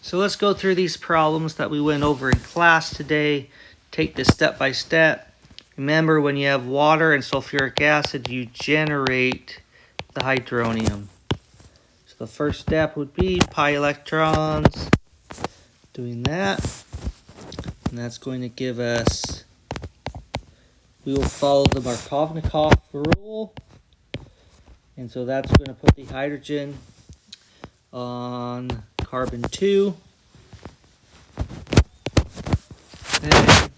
So let's go through these problems that we went over in class today. Take this step by step. Remember, when you have water and sulfuric acid, you generate the hydronium. So the first step would be pi electrons. Doing that. And that's going to give us, we will follow the Markovnikov rule. And so that's going to put the hydrogen on carbon 2. Okay.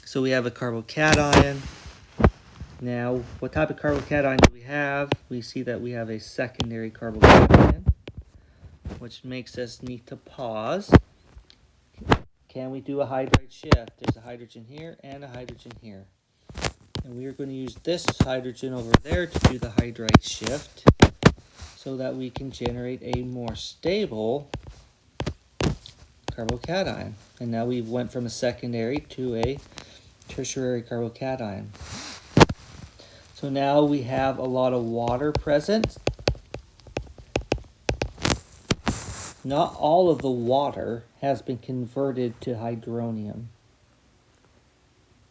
So we have a carbocation. Now, what type of carbocation do we have? We see that we have a secondary carbocation, which makes us need to pause. Can we do a hydride shift? There's a hydrogen here and a hydrogen here. And we are going to use this hydrogen over there to do the hydride shift so that we can generate a more stable carbocation. And now we went from a secondary to a tertiary carbocation. So now we have a lot of water present. Not all of the water has been converted to hydronium.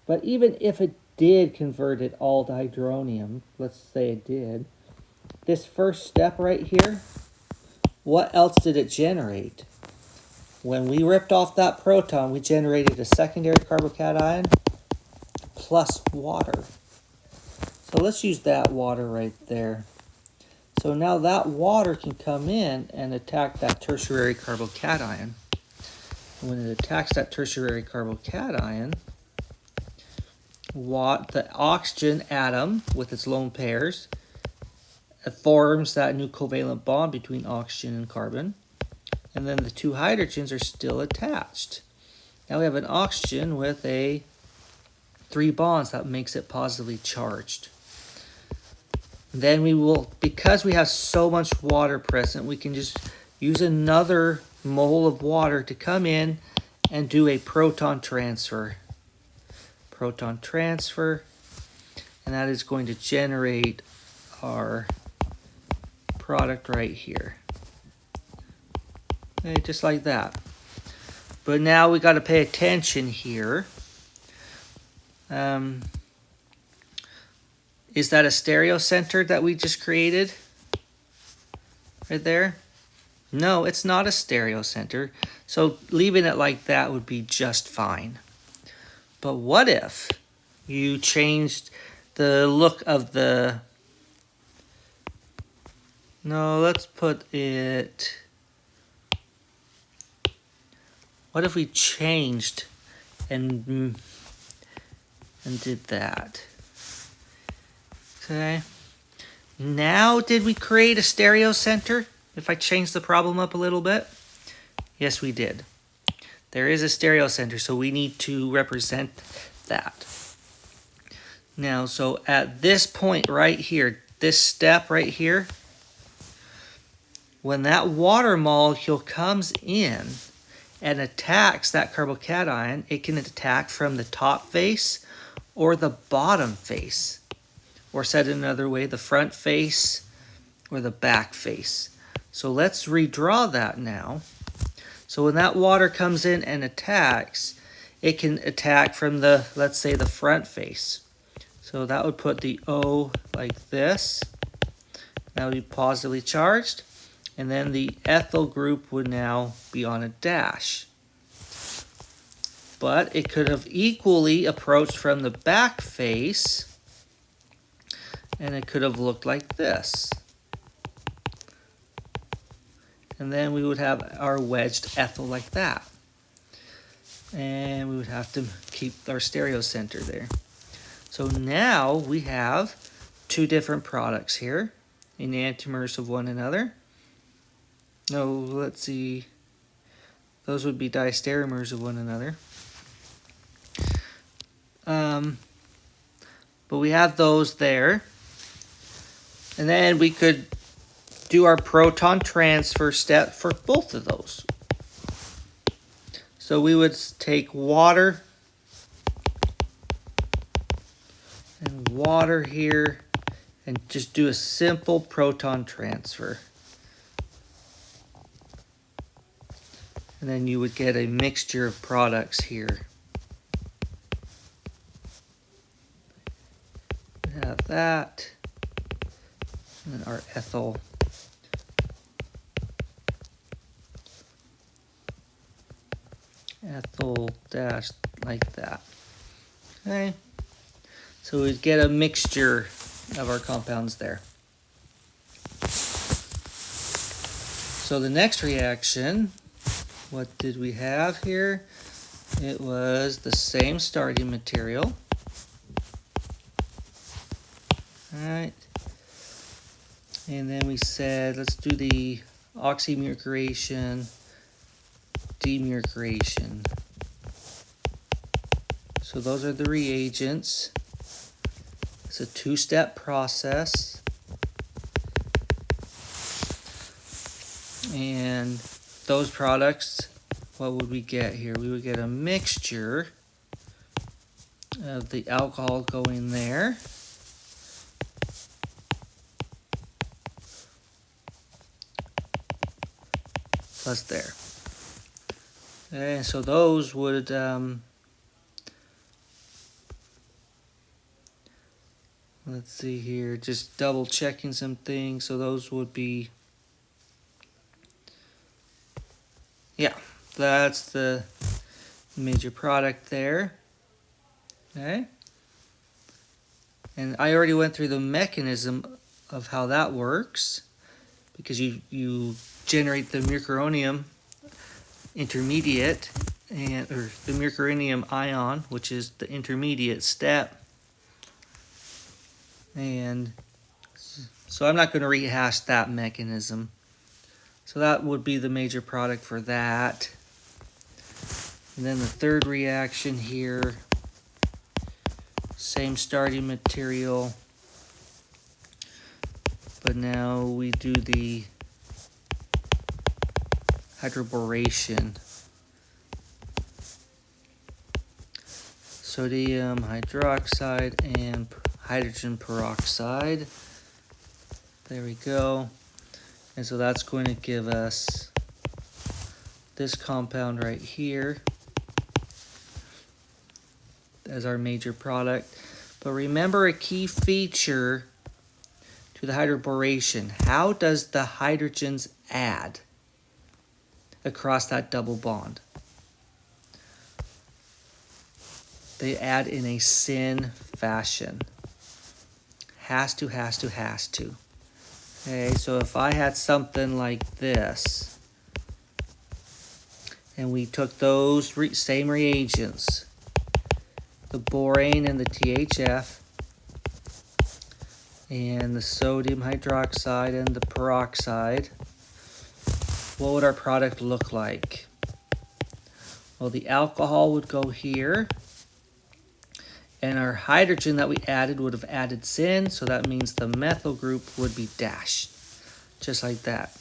But even if it did convert it all to hydronium, let's say it did, this first step right here, what else did it generate? When we ripped off that proton, we generated a secondary carbocation plus water. So let's use that water right there. So now that water can come in and attack that tertiary carbocation. And when it attacks that tertiary carbocation, the oxygen atom with its lone pairs, it forms that new covalent bond between oxygen and carbon. And then the two hydrogens are still attached. Now we have an oxygen with 3 bonds that makes it positively charged. Then we will, because we have so much water present, we can just use another mole of water to come in and do a proton transfer. Proton transfer, and that is going to generate our product right here. Okay, just like that. But now we got to pay attention here. Is that a stereocenter that we just created? Right there? No, it's not a stereocenter. So leaving it like that would be just fine. But what if you changed the look of the... No, let's put it... What if we changed and did that? Okay. Now, did we create a stereocenter? If I change the problem up a little bit? Yes, we did. There is a stereocenter, so we need to represent that. Now, so at this point right here, this step right here, when that water molecule comes in and attacks that carbocation, it can attack from the top face or the bottom face. Or said another way, the front face or the back face. So let's redraw that now. So when that water comes in and attacks, it can attack from the, let's say, the front face. So that would put the O like this. That would be positively charged. And then the ethyl group would now be on a dash. But it could have equally approached from the back face. And it could have looked like this. And then we would have our wedged ethyl like that. And we would have to keep our stereocenter there. So now we have 2 different products here, enantiomers of one another. No, let's see. Those would be diastereomers of one another. But we have those there. And then we could do our proton transfer step for both of those. So we would take water and water here and just do a simple proton transfer. And then you would get a mixture of products here. We have that. And then our ethyl. Ethyl dash like that. Okay. So we'd get a mixture of our compounds there. So the next reaction, what did we have here? It was the same starting material. Alright. And then we said, let's do the oxymercuration, demercuration. So those are the reagents. It's a two-step process. And those products, what would we get here? We would get a mixture of the alcohol going there. Plus there. And so those would let's see here, just double checking some things. So those would be, yeah, that's the major product there. Okay. And I already went through the mechanism of how that works, because you generate the mercuronium intermediate, or the mercuronium ion, which is the intermediate step. And so I'm not going to rehash that mechanism. So that would be the major product for that. And then the third reaction here, same starting material, but now we do the hydroboration. Sodium hydroxide and hydrogen peroxide. There we go. And so that's going to give us this compound right here as our major product. But remember a key feature to the hydroboration. How does the hydrogens add across that double bond? They add in a syn fashion. Has to. Okay, so if I had something like this, and we took those same reagents, the borane and the THF, and the sodium hydroxide and the peroxide, what would our product look like? Well, the alcohol would go here, and our hydrogen that we added would have added syn, so that means the methyl group would be dashed, just like that.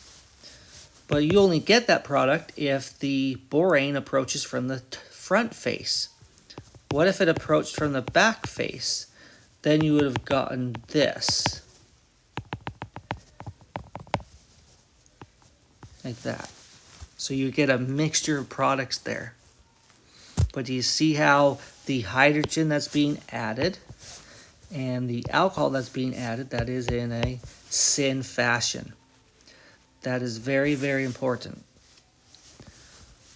But you only get that product if the borane approaches from the front face. What if it approached from the back face? Then you would have gotten this. Like that. So you get a mixture of products there. But do you see how the hydrogen that's being added and the alcohol that's being added, that is in a syn fashion? That is very, very important.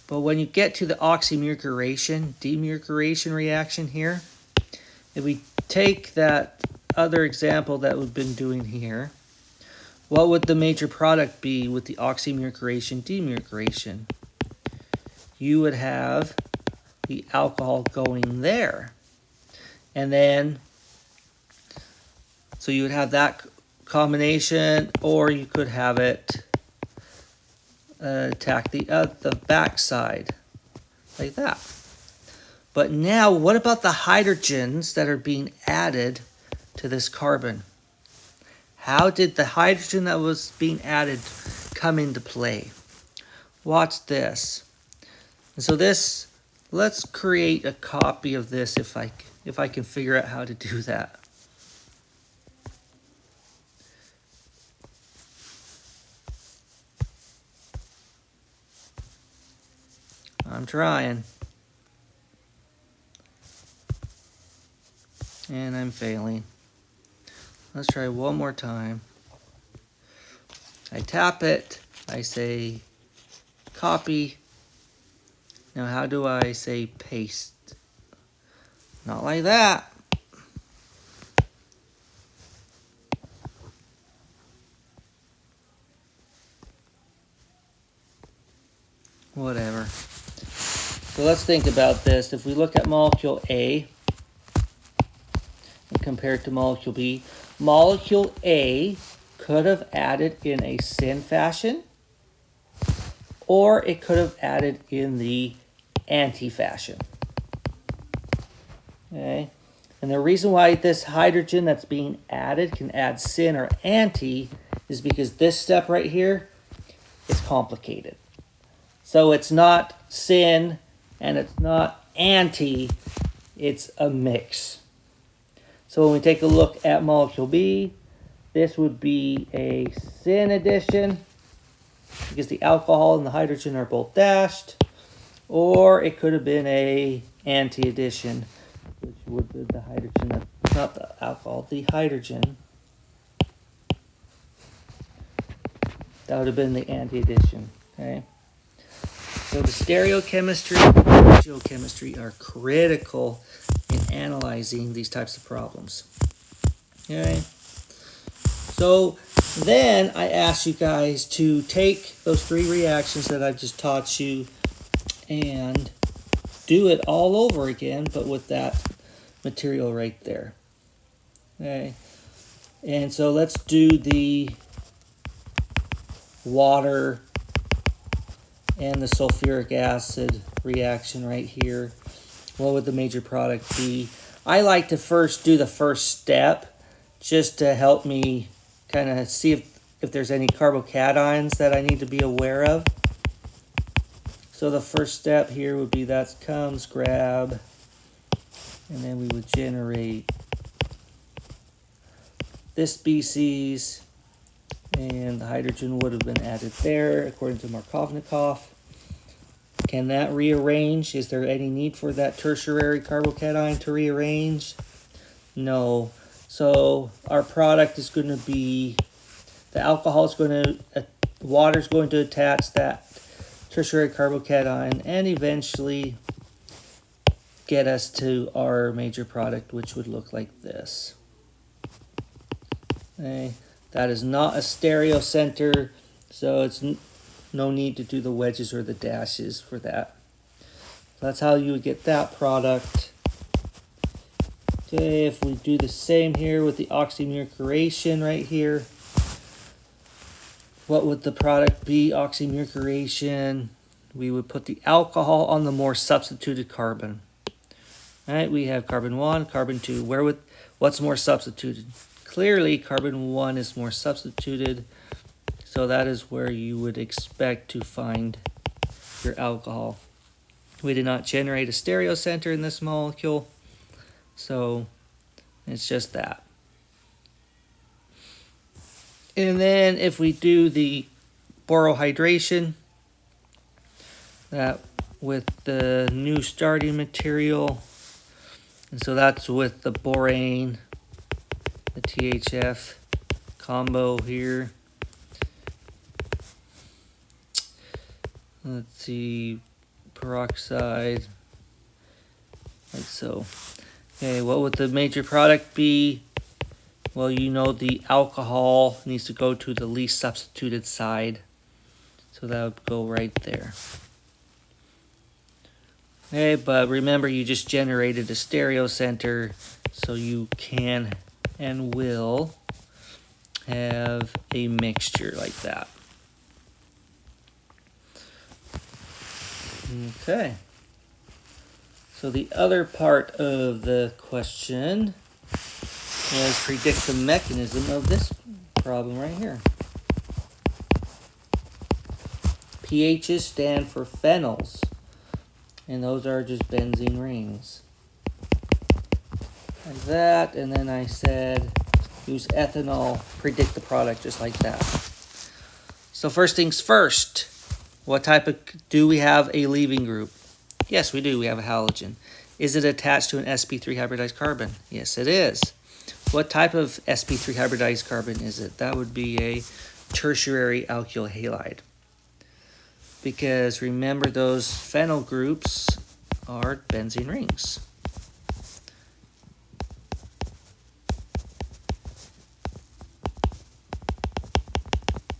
But when you get to the oxymercuration, demercuration reaction here, if we take that other example that we've been doing here, what would the major product be with the oxymercuration, demercuration? You would have the alcohol going there. And then, so you would have that combination, or you could have it attack the back side, like that. But now, what about the hydrogens that are being added to this carbon? How did the hydrogen that was being added come into play? Watch this. And so this, let's create a copy of this if I can figure out how to do that. I'm trying. And I'm failing. Let's try one more time. I tap it. I say copy. Now how do I say paste? Not like that. Whatever. So let's think about this. If we look at molecule A and compare it to molecule B, molecule A could have added in a syn fashion, or it could have added in the anti fashion. Okay? And the reason why this hydrogen that's being added can add syn or anti is because this step right here is complicated. So it's not syn and it's not anti, it's a mix. So when we take a look at molecule B, this would be a syn addition because the alcohol and the hydrogen are both dashed, or it could have been a anti addition, which would be the hydrogen, not the alcohol, the hydrogen. That would have been the anti addition. Okay. So the stereochemistry and geochemistry are critical in analyzing these types of problems. Okay. So then I ask you guys to take those 3 reactions that I just taught you and do it all over again, but with that material right there. Okay. And so let's do the water and the sulfuric acid reaction right here. What would the major product be? I like to first do the first step just to help me kind of see if there's any carbocations that I need to be aware of. So the first step here would be that comes grab, and then we would generate this species, and the hydrogen would have been added there according to Markovnikov. Can that rearrange? Is there any need for that tertiary carbocation to rearrange? No. So our product is going to be, the alcohol is going to, water is going to attach that tertiary carbocation and eventually get us to our major product, which would look like this. Okay. That is not a stereocenter, so it's no need to do the wedges or the dashes for that. That's how you would get that product. Okay, if we do the same here with the oxymercuration right here, what would the product be? Oxymercuration, we would put the alcohol on the more substituted carbon. All right, we have carbon 1, carbon 2. What's more substituted? Clearly, carbon 1 is more substituted, so that is where you would expect to find your alcohol. We did not generate a stereocenter in this molecule, so it's just that. And then if we do the borohydration, that with the new starting material, and so that's with the borane, the THF combo here. Let's see, peroxide, like so. Okay, what would the major product be? Well, you know the alcohol needs to go to the least substituted side. So that would go right there. Okay, but remember you just generated a stereocenter, so you can and will have a mixture like that. Okay. So the other part of the question is predict the mechanism of this problem right here. pHs stand for phenols, and those are just benzene rings. Like that, and then I said use ethanol, predict the product just like that. So first things first, what type of, do we have a leaving group? Yes, we do. We have a halogen. Is it attached to an sp3 hybridized carbon? Yes, it is. What type of sp3 hybridized carbon is it? That would be a tertiary alkyl halide. Because remember, those phenyl groups are benzene rings.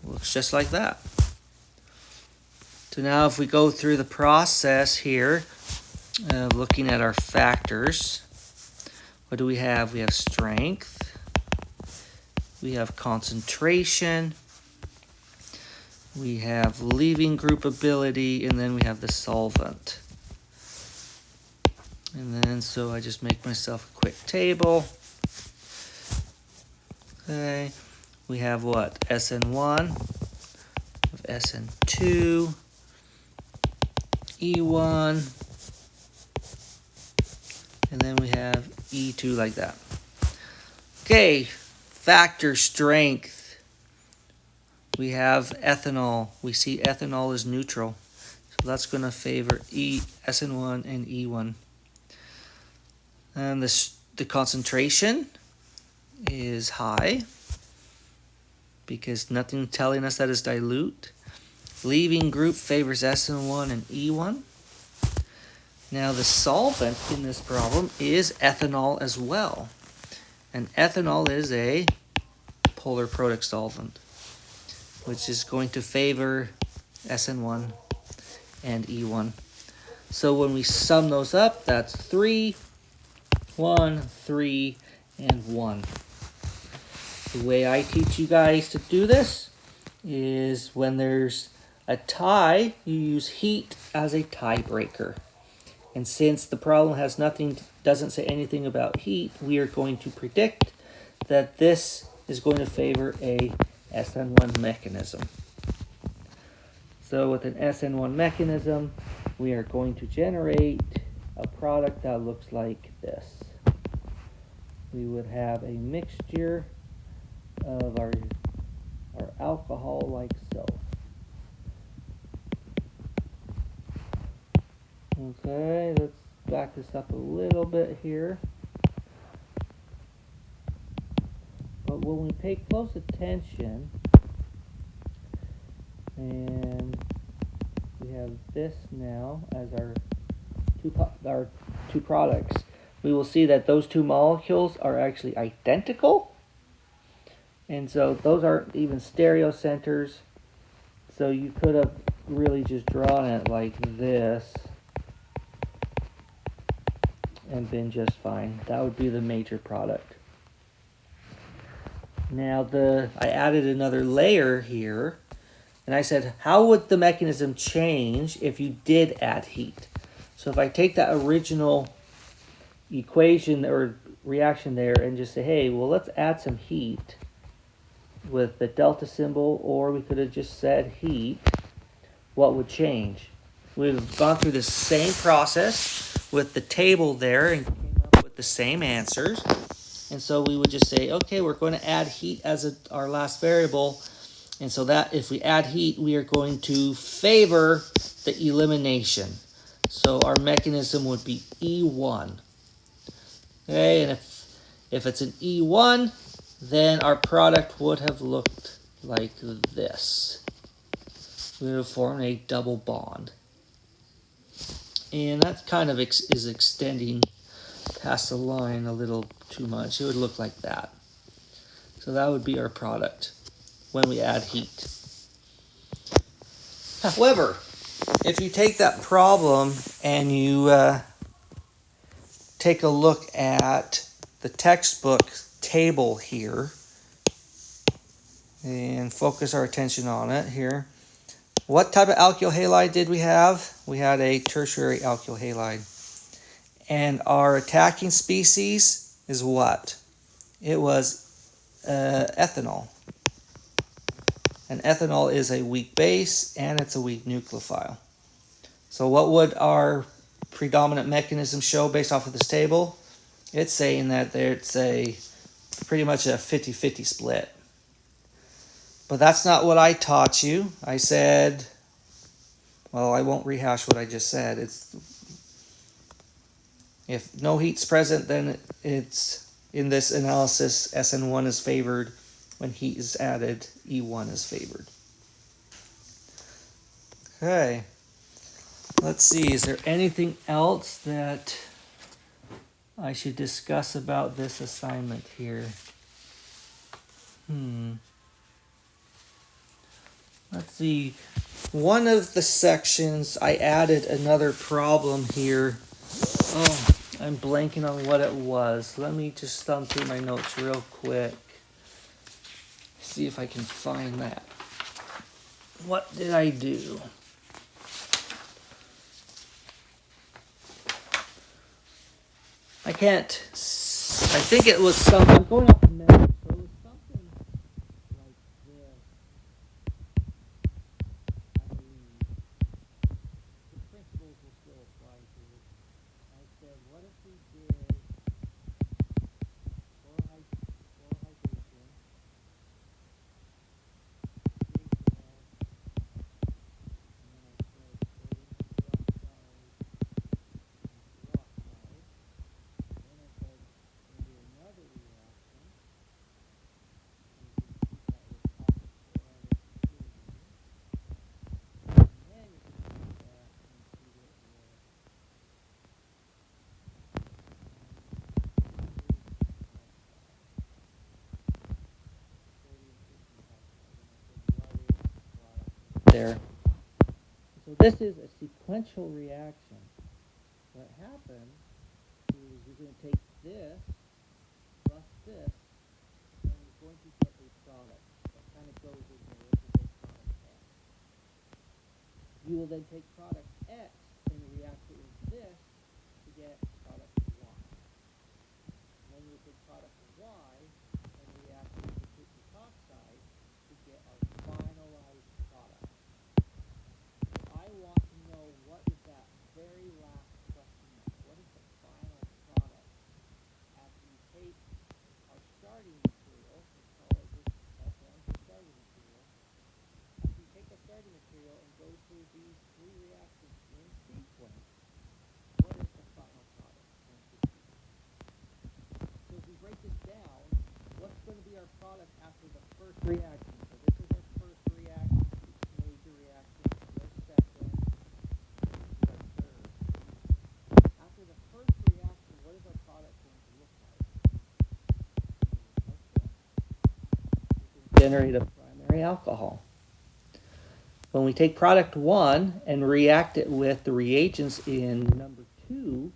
Looks just like that. So now if we go through the process here, looking at our factors, what do we have? We have strength, we have concentration, we have leaving group ability, and then we have the solvent. And then, so I just make myself a quick table. Okay, we have what? SN1, SN2, E1, and then we have E2 like that. Okay, factor strength. We have ethanol. We see ethanol is neutral. So that's going to favor SN1 and E1. And the concentration is high because nothing telling us that is dilute. Leaving group favors SN1 and E1. Now the solvent in this problem is ethanol as well. And ethanol is a polar protic solvent, which is going to favor SN1 and E1. So when we sum those up, that's 3, 1, 3, and 1. The way I teach you guys to do this is when there's a tie, you use heat as a tiebreaker. And since the problem doesn't say anything about heat, we are going to predict that this is going to favor a SN1 mechanism. So with an SN1 mechanism, we are going to generate a product that looks like this. We would have a mixture of our alcohol like so. Okay, let's back this up a little bit here. But when we pay close attention, and we have this now as our two products, we will see that those two molecules are actually identical. And so those aren't even stereocenters. So you could have really just drawn it like this and been just fine. That would be the major product. Now I added another layer here, and I said, how would the mechanism change if you did add heat? So if I take that original equation or reaction there and just say, hey, well, let's add some heat with the delta symbol, or we could have just said heat, what would change? We've gone through the same process with the table there and came up with the same answers. And so we would just say, okay, we're going to add heat as our last variable. And so that if we add heat, we are going to favor the elimination. So our mechanism would be E1. Okay, and if it's an E1, then our product would have looked like this. We would have formed a double bond. And that kind of is extending past the line a little too much. It would look like that. So that would be our product when we add heat. However, if you take that problem and you take a look at the textbook table here and focus our attention on it here. What type of alkyl halide did we have? We had a tertiary alkyl halide. And our attacking species is what? It was ethanol. And ethanol is a weak base and it's a weak nucleophile. So what would our predominant mechanism show based off of this table? It's saying that it's pretty much a 50-50 split. But that's not what I taught you. I said, well, I won't rehash what I just said. If no heat's present, then it's in this analysis, SN1 is favored. When heat is added, E1 is favored. Okay. Let's see, is there anything else that I should discuss about this assignment here? Let's see. One of the sections, I added another problem here. Oh, I'm blanking on what it was. Let me just thumb through my notes real quick. See if I can find that. What did I do? I can't. I think it was some. I'm going off the memory. So it was something like this. I believe the principles will still apply to it. I said, what if we did chlorhydration, there. So this is a sequential reaction. What happens is you're going to take this plus this, and you're going to get a product that kind of goes in here. This is a product X. You will then take product X and react it with this to get product Y. And then you will take product Y and react it with the epoxide to get our finalized product. I want to know what is that very last question mark. What is the final product after you take our starting material? Let's call it this SN starting material. After you take the starting material and go through these three reactions in sequence, what is the final product going to be? So if we break this down, what's going to be our product after the first reaction? So this is our first reaction, major reaction. Our second, our third. After the first reaction, what is our product going to look like? Generate a primary alcohol. When we take product 1 and react it with the reagents in number 2,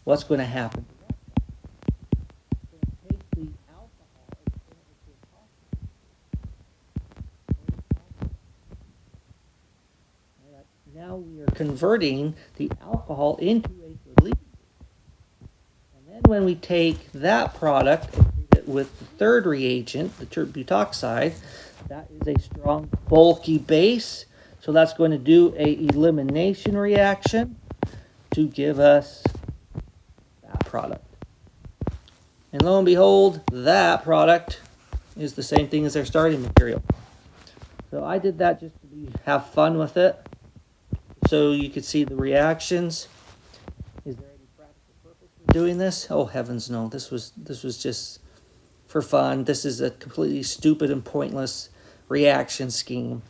what's going to happen? It's going to take the alcohol and turn it into a now we are converting the alcohol into a solute. And then when we take that product and treat it with the third reagent, the butoxide, that is a strong, bulky base. So that's going to do a elimination reaction to give us that product. And lo and behold, that product is the same thing as their starting material. So I did that just to have fun with it, so you could see the reactions. Is there any practical purpose for doing this? Oh heavens no! This was just for fun. This is a completely stupid and pointless reaction scheme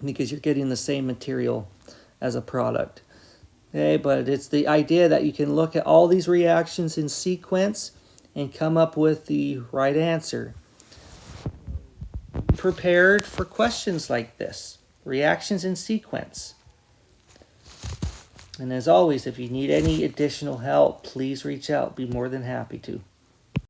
because you're getting the same material as a product. Okay, but it's the idea that you can look at all these reactions in sequence and come up with the right answer. Be prepared for questions like this. Reactions in sequence. And as always, if you need any additional help, please reach out. Be more than happy to.